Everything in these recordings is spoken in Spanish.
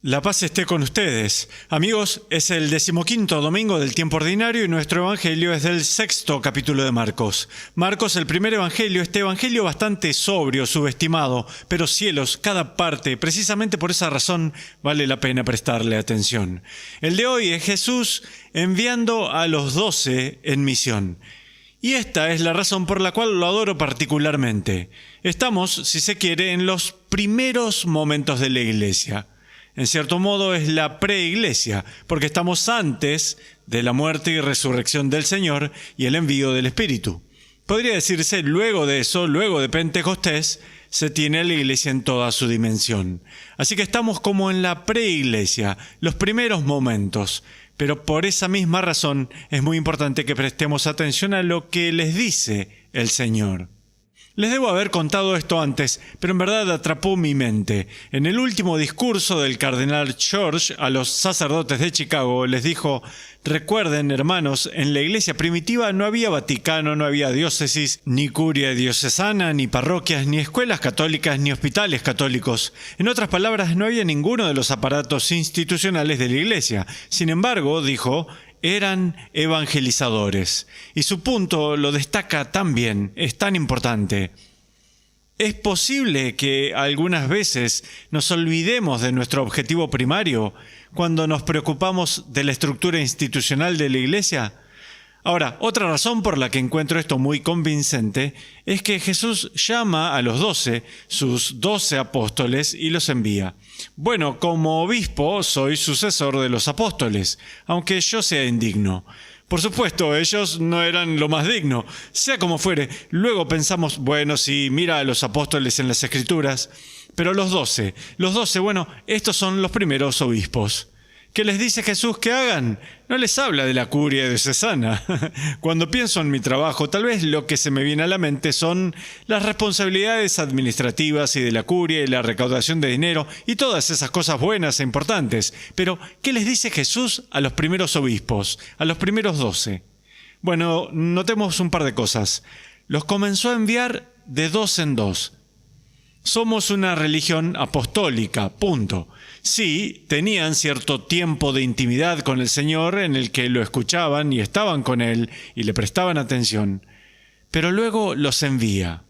La paz esté con ustedes. Amigos, es el 15º domingo del tiempo ordinario y nuestro evangelio es del 6º capítulo de Marcos. Marcos, el primer evangelio, este evangelio bastante sobrio, subestimado, pero cielos, cada parte, precisamente por esa razón vale la pena prestarle atención. El de hoy es Jesús enviando a los 12 en misión. Y esta es la razón por la cual lo adoro particularmente. Estamos, si se quiere, en los primeros momentos de la iglesia. En cierto modo es la preiglesia, porque estamos antes de la muerte y resurrección del Señor y el envío del Espíritu. Podría decirse, luego de eso, luego de Pentecostés, se tiene a la iglesia en toda su dimensión. Así que estamos como en la preiglesia, los primeros momentos. Pero por esa misma razón es muy importante que prestemos atención a lo que les dice el Señor. Les debo haber contado esto antes, pero en verdad atrapó mi mente. En el último discurso del cardenal George a los sacerdotes de Chicago les dijo: recuerden, hermanos, en la iglesia primitiva no había Vaticano, no había diócesis, ni curia diocesana, ni parroquias, ni escuelas católicas, ni hospitales católicos. En otras palabras, no había ninguno de los aparatos institucionales de la iglesia. Sin embargo, dijo, eran evangelizadores. Y su punto lo destaca tan bien, es tan importante. ¿Es posible que algunas veces nos olvidemos de nuestro objetivo primario cuando nos preocupamos de la estructura institucional de la iglesia? Ahora, otra razón por la que encuentro esto muy convincente es que Jesús llama a los 12, sus 12 apóstoles, y los envía. Bueno, como obispo soy sucesor de los apóstoles, aunque yo sea indigno. Por supuesto, ellos no eran lo más digno. Sea como fuere, luego pensamos, bueno, sí, mira a los apóstoles en las Escrituras, pero los 12, bueno, estos son los primeros obispos. ¿Qué les dice Jesús que hagan? No les habla de la curia diocesana. Cuando pienso en mi trabajo, tal vez lo que se me viene a la mente son las responsabilidades administrativas y de la curia y la recaudación de dinero y todas esas cosas buenas e importantes. Pero, ¿qué les dice Jesús a los primeros obispos, a los primeros 12? Bueno, notemos un par de cosas. Los comenzó a enviar de 2 en 2. Somos una religión apostólica, punto. Sí, tenían cierto tiempo de intimidad con el Señor en el que lo escuchaban y estaban con Él y le prestaban atención, pero luego los envía.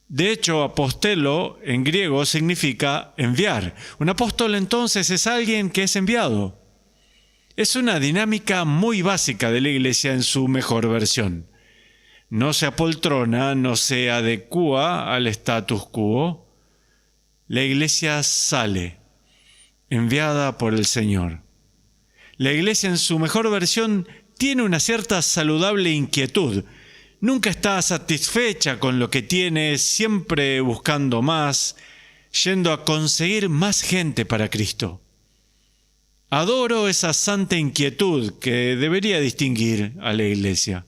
De hecho, apostelo en griego significa enviar. Un apóstol entonces es alguien que es enviado. Es una dinámica muy básica de la iglesia en su mejor versión. No se apoltrona, no se adecúa al status quo. La iglesia sale, enviada por el Señor. La iglesia en su mejor versión tiene una cierta saludable inquietud. Nunca está satisfecha con lo que tiene, siempre buscando más, yendo a conseguir más gente para Cristo. Adoro esa santa inquietud que debería distinguir a la iglesia.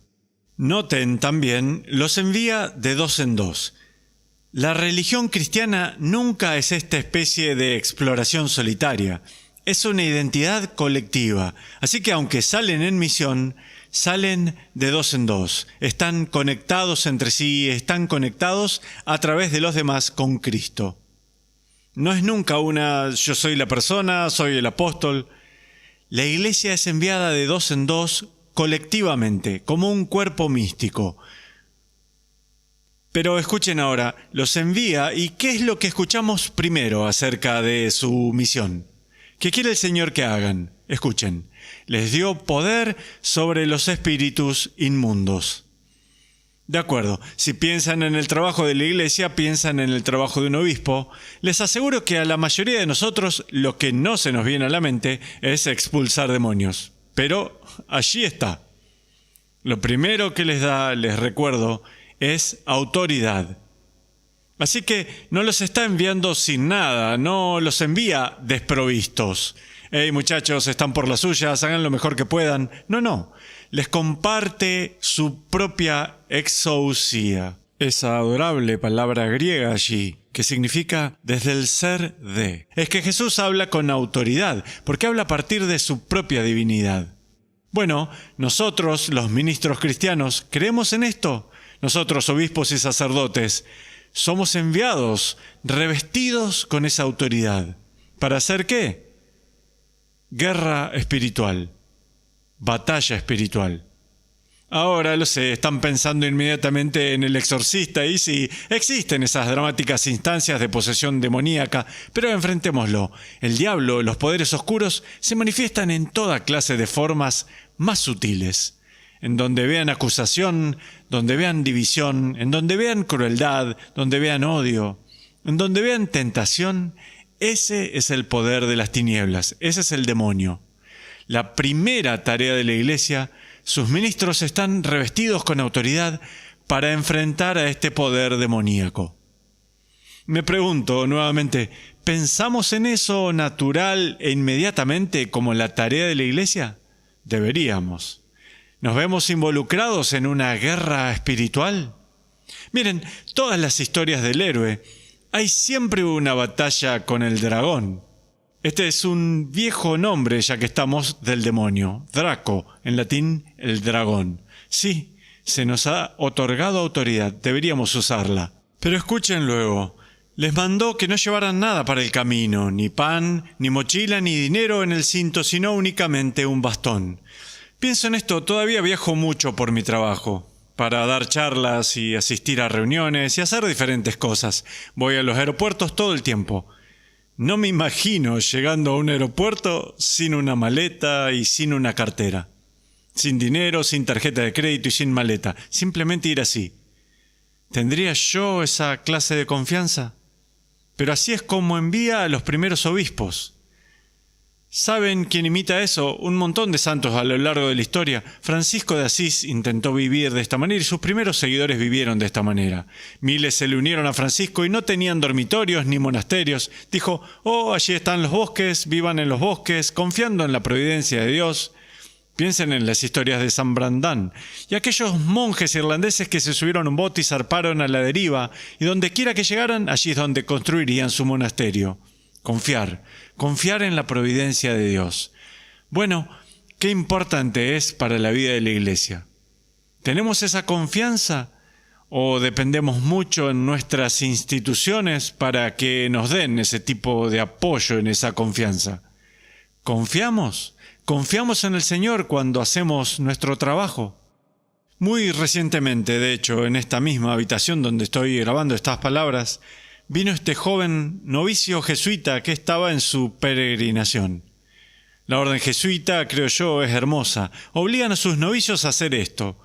Noten también, los envía de 2 en 2. La religión cristiana nunca es esta especie de exploración solitaria. Es una identidad colectiva. Así que aunque salen en misión, salen de 2 en 2. Están conectados entre sí, están conectados a través de los demás con Cristo. No es nunca yo soy la persona, soy el apóstol. La iglesia es enviada de 2 en 2 colectivamente, como un cuerpo místico. Pero escuchen ahora, los envía, ¿y qué es lo que escuchamos primero acerca de su misión? ¿Qué quiere el Señor que hagan? Escuchen, les dio poder sobre los espíritus inmundos. De acuerdo, si piensan en el trabajo de la iglesia, piensan en el trabajo de un obispo. Les aseguro que a la mayoría de nosotros lo que no se nos viene a la mente es expulsar demonios. Pero allí está. Lo primero que les da, les recuerdo, es autoridad. Así que no los está enviando sin nada, no los envía desprovistos. Hey muchachos, están por las suyas, hagan lo mejor que puedan. No. Les comparte su propia exousia. Esa adorable palabra griega allí, que significa desde el ser de. Es que Jesús habla con autoridad, porque habla a partir de su propia divinidad. Bueno, nosotros, los ministros cristianos, ¿creemos en esto? Nosotros, obispos y sacerdotes, somos enviados, revestidos con esa autoridad. ¿Para hacer qué? Guerra espiritual, batalla espiritual. Ahora lo sé, están pensando inmediatamente en El Exorcista y sí, existen esas dramáticas instancias de posesión demoníaca, pero enfrentémoslo. El diablo, los poderes oscuros, se manifiestan en toda clase de formas más sutiles. En donde vean acusación, donde vean división, en donde vean crueldad, donde vean odio, en donde vean tentación, ese es el poder de las tinieblas, ese es el demonio. La primera tarea de la Iglesia, sus ministros están revestidos con autoridad para enfrentar a este poder demoníaco. Me pregunto nuevamente, ¿pensamos en eso natural e inmediatamente como la tarea de la Iglesia? Deberíamos. ¿Nos vemos involucrados en una guerra espiritual? Miren, todas las historias del héroe, hay siempre una batalla con el dragón. Este es un viejo nombre, ya que estamos, del demonio. Draco, en latín, el dragón. Sí, se nos ha otorgado autoridad, deberíamos usarla. Pero escuchen luego, les mandó que no llevaran nada para el camino, ni pan, ni mochila, ni dinero en el cinto, sino únicamente un bastón. Pienso en esto, todavía viajo mucho por mi trabajo, para dar charlas y asistir a reuniones y hacer diferentes cosas. Voy a los aeropuertos todo el tiempo. No me imagino llegando a un aeropuerto sin una maleta y sin una cartera. Sin dinero, sin tarjeta de crédito y sin maleta. Simplemente ir así. ¿Tendría yo esa clase de confianza? Pero así es como envía a los primeros obispos. ¿Saben quién imita eso? Un montón de santos a lo largo de la historia. Francisco de Asís intentó vivir de esta manera y sus primeros seguidores vivieron de esta manera. Miles se le unieron a Francisco y no tenían dormitorios ni monasterios. Dijo, allí están los bosques, vivan en los bosques, confiando en la providencia de Dios. Piensen en las historias de San Brandán y aquellos monjes irlandeses que se subieron a un bote y zarparon a la deriva, y donde quiera que llegaran, allí es donde construirían su monasterio. Confiar en la providencia de Dios. Bueno, qué importante es para la vida de la Iglesia. ¿Tenemos esa confianza o dependemos mucho en nuestras instituciones para que nos den ese tipo de apoyo en esa confianza? ¿Confiamos? ¿Confiamos en el Señor cuando hacemos nuestro trabajo? Muy recientemente, de hecho, en esta misma habitación donde estoy grabando estas palabras, vino este joven novicio jesuita que estaba en su peregrinación. La orden jesuita, creo yo, es hermosa. Obligan a sus novicios a hacer esto.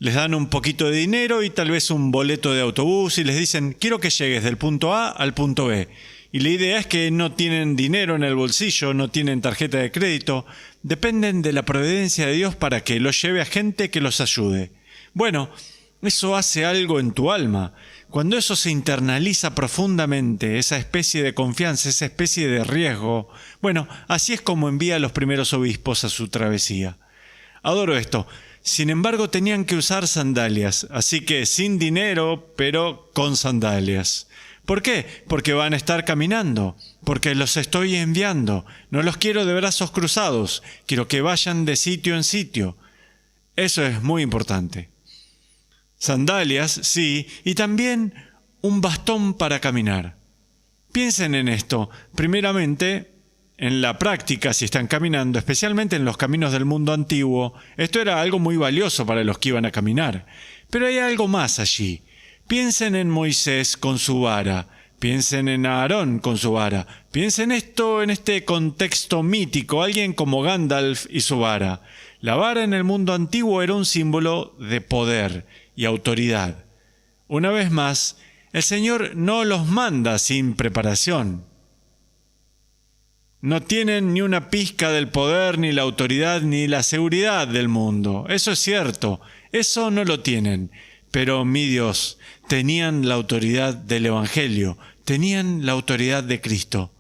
Les dan un poquito de dinero y tal vez un boleto de autobús y les dicen, quiero que llegues del punto A al punto B. Y la idea es que no tienen dinero en el bolsillo, no tienen tarjeta de crédito, dependen de la providencia de Dios para que los lleve a gente que los ayude. Bueno, eso hace algo en tu alma. Cuando eso se internaliza profundamente, esa especie de confianza, esa especie de riesgo, bueno, así es como envía a los primeros obispos a su travesía. Adoro esto. Sin embargo, tenían que usar sandalias, así que sin dinero, pero con sandalias. ¿Por qué? Porque van a estar caminando, porque los estoy enviando. No los quiero de brazos cruzados, quiero que vayan de sitio en sitio. Eso es muy importante. Sandalias, sí, y también un bastón para caminar. Piensen en esto, primeramente, en la práctica si están caminando, especialmente en los caminos del mundo antiguo, esto era algo muy valioso para los que iban a caminar. Pero hay algo más allí. Piensen en Moisés con su vara, piensen en Aarón con su vara, piensen esto en este contexto mítico, alguien como Gandalf y su vara. La vara en el mundo antiguo era un símbolo de poder y autoridad. Una vez más, el Señor no los manda sin preparación. No tienen ni una pizca del poder, ni la autoridad, ni la seguridad del mundo. Eso es cierto, eso no lo tienen. Pero, mi Dios, tenían la autoridad del Evangelio, tenían la autoridad de Cristo.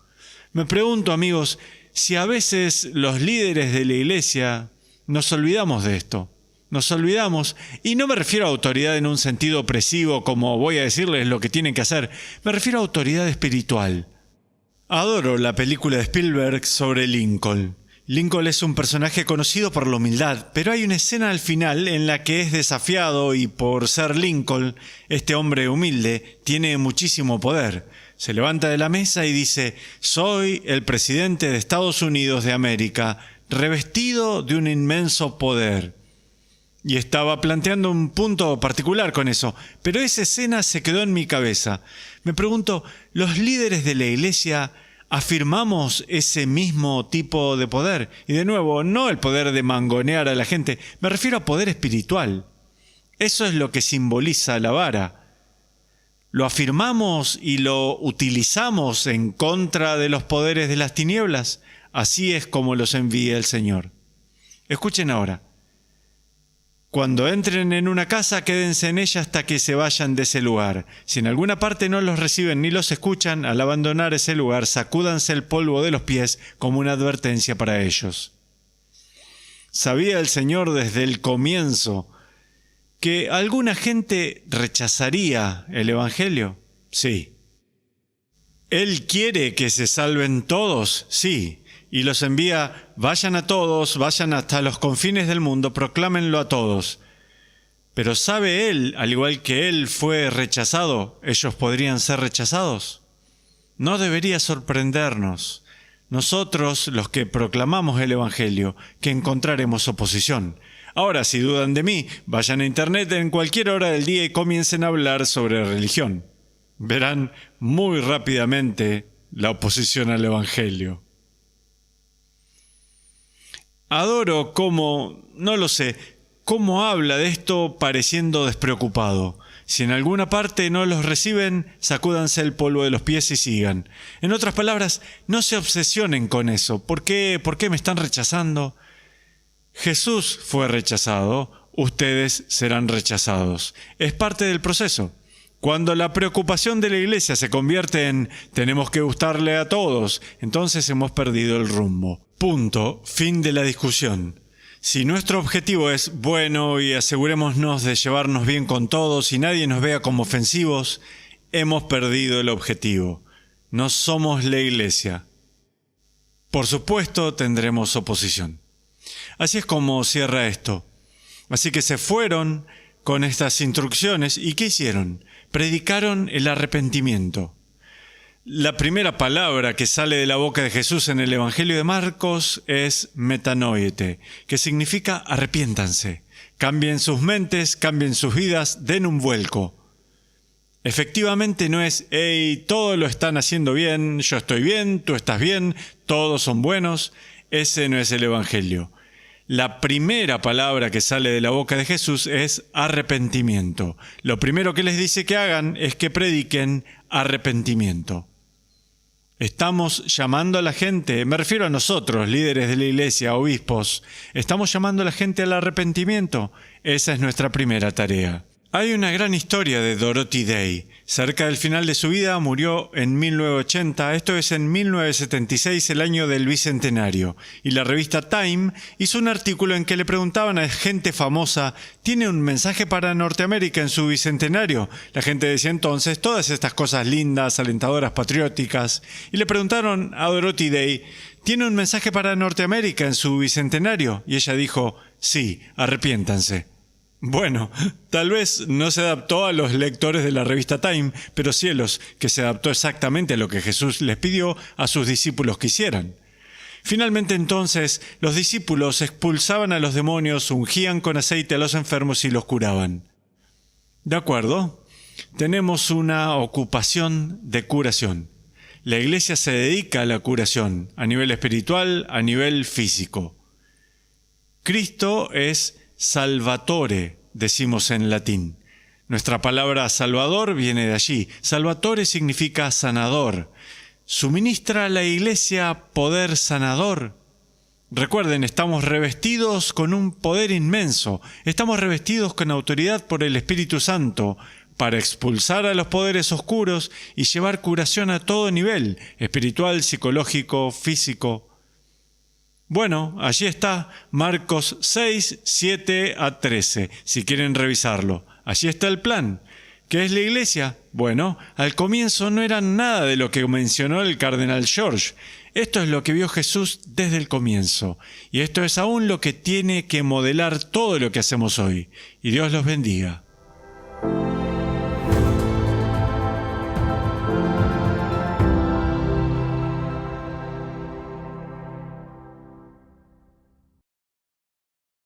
Me pregunto, amigos, si a veces los líderes de la Iglesia nos olvidamos de esto. Nos olvidamos, y no me refiero a autoridad en un sentido opresivo como voy a decirles lo que tienen que hacer, me refiero a autoridad espiritual. Adoro la película de Spielberg sobre Lincoln. Lincoln es un personaje conocido por la humildad, pero hay una escena al final en la que es desafiado y por ser Lincoln, este hombre humilde tiene muchísimo poder. Se levanta de la mesa y dice: soy el presidente de Estados Unidos de América, revestido de un inmenso poder. Y estaba planteando un punto particular con eso, pero esa escena se quedó en mi cabeza. Me pregunto, ¿los líderes de la iglesia afirmamos ese mismo tipo de poder? Y de nuevo, no el poder de mangonear a la gente, me refiero a poder espiritual. Eso es lo que simboliza la vara. ¿Lo afirmamos y lo utilizamos en contra de los poderes de las tinieblas? Así es como los envía el Señor. Escuchen ahora. Cuando entren en una casa, quédense en ella hasta que se vayan de ese lugar. Si en alguna parte no los reciben ni los escuchan, al abandonar ese lugar, sacúdanse el polvo de los pies como una advertencia para ellos. ¿Sabía el Señor desde el comienzo que alguna gente rechazaría el Evangelio? Sí. ¿Él quiere que se salven todos? Sí. Y los envía: vayan a todos, vayan hasta los confines del mundo, proclámenlo a todos. Pero ¿sabe Él, al igual que Él fue rechazado, ellos podrían ser rechazados? No debería sorprendernos. Nosotros, los que proclamamos el Evangelio, que encontraremos oposición. Ahora, si dudan de mí, vayan a Internet en cualquier hora del día y comiencen a hablar sobre religión. Verán muy rápidamente la oposición al Evangelio. Adoro cómo habla de esto pareciendo despreocupado. Si en alguna parte no los reciben, sacúdanse el polvo de los pies y sigan. En otras palabras, no se obsesionen con eso. ¿Por qué me están rechazando? Jesús fue rechazado, ustedes serán rechazados. Es parte del proceso. Cuando la preocupación de la iglesia se convierte en tenemos que gustarle a todos, entonces hemos perdido el rumbo. Punto. Fin de la discusión. Si nuestro objetivo es bueno y asegurémonos de llevarnos bien con todos y nadie nos vea como ofensivos, hemos perdido el objetivo. No somos la iglesia. Por supuesto, tendremos oposición. Así es como cierra esto. Así que se fueron con estas instrucciones. ¿Y qué hicieron? Predicaron el arrepentimiento. La primera palabra que sale de la boca de Jesús en el Evangelio de Marcos es metanoite, que significa arrepiéntanse. Cambien sus mentes, cambien sus vidas, den un vuelco. Efectivamente no es, hey, todos lo están haciendo bien, yo estoy bien, tú estás bien, todos son buenos. Ese no es el Evangelio. La primera palabra que sale de la boca de Jesús es arrepentimiento. Lo primero que les dice que hagan es que prediquen arrepentimiento. Estamos llamando a la gente, me refiero a nosotros, líderes de la iglesia, obispos, estamos llamando a la gente al arrepentimiento. Esa es nuestra primera tarea. Hay una gran historia de Dorothy Day. Cerca del final de su vida murió en 1980, esto es en 1976, el año del bicentenario. Y la revista Time hizo un artículo en que le preguntaban a gente famosa, ¿tiene un mensaje para Norteamérica en su bicentenario? La gente decía entonces todas estas cosas lindas, alentadoras, patrióticas. Y le preguntaron a Dorothy Day, ¿tiene un mensaje para Norteamérica en su bicentenario? Y ella dijo, sí, arrepiéntanse. Bueno, tal vez no se adaptó a los lectores de la revista Time, pero cielos, que se adaptó exactamente a lo que Jesús les pidió a sus discípulos que hicieran. Finalmente entonces, los discípulos expulsaban a los demonios, ungían con aceite a los enfermos y los curaban. ¿De acuerdo? Tenemos una ocupación de curación. La iglesia se dedica a la curación, a nivel espiritual, a nivel físico. Cristo es Salvatore, decimos en latín. Nuestra palabra Salvador viene de allí. Salvatore significa sanador. ¿Suministra a la iglesia poder sanador? Recuerden, estamos revestidos con un poder inmenso. Estamos revestidos con autoridad por el Espíritu Santo para expulsar a los poderes oscuros y llevar curación a todo nivel, espiritual, psicológico, físico. Bueno, allí está Marcos 6, 7 a 13, si quieren revisarlo. Allí está el plan. ¿Qué es la iglesia? Bueno, al comienzo no era nada de lo que mencionó el cardenal George. Esto es lo que vio Jesús desde el comienzo. Y esto es aún lo que tiene que modelar todo lo que hacemos hoy. Y Dios los bendiga.